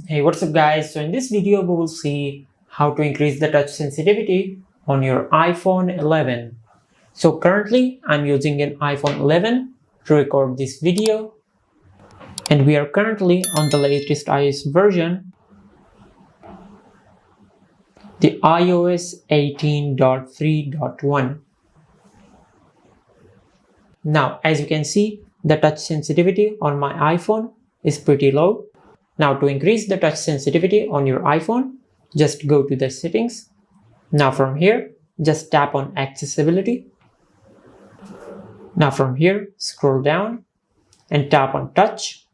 Hey, what's up guys? So in this video we will see how to increase the touch sensitivity on your iPhone 11. So currently I'm using an iPhone 11 to record this video, and we are currently on the latest iOS version, the iOS 18.3.1. Now as you can see, the touch sensitivity on my iPhone is pretty low. Now to increase the touch sensitivity on your iPhone, just go to the settings. Now from here, just tap on accessibility. Now from here, scroll down and tap on touch.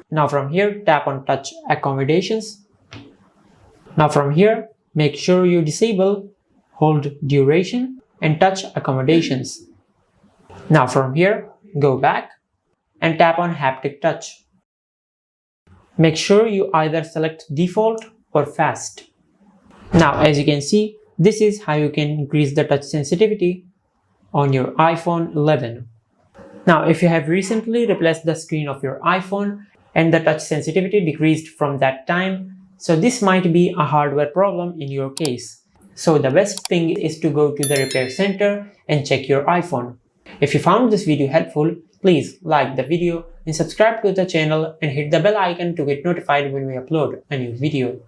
Now from here, tap on touch accommodations. Now from here, make sure you disable hold duration and touch accommodations. Now from here, go back and tap on haptic touch. Make sure you either select default or fast. Now as you can see, this is how you can increase the touch sensitivity on your iPhone 11. Now if you have recently replaced the screen of your iPhone and the touch sensitivity decreased from that time, so this might be a hardware problem in your case. So the best thing is to go to the repair center and check your iPhone. If you found this video helpful, please like the video and subscribe to the channel and hit the bell icon to get notified when we upload a new video.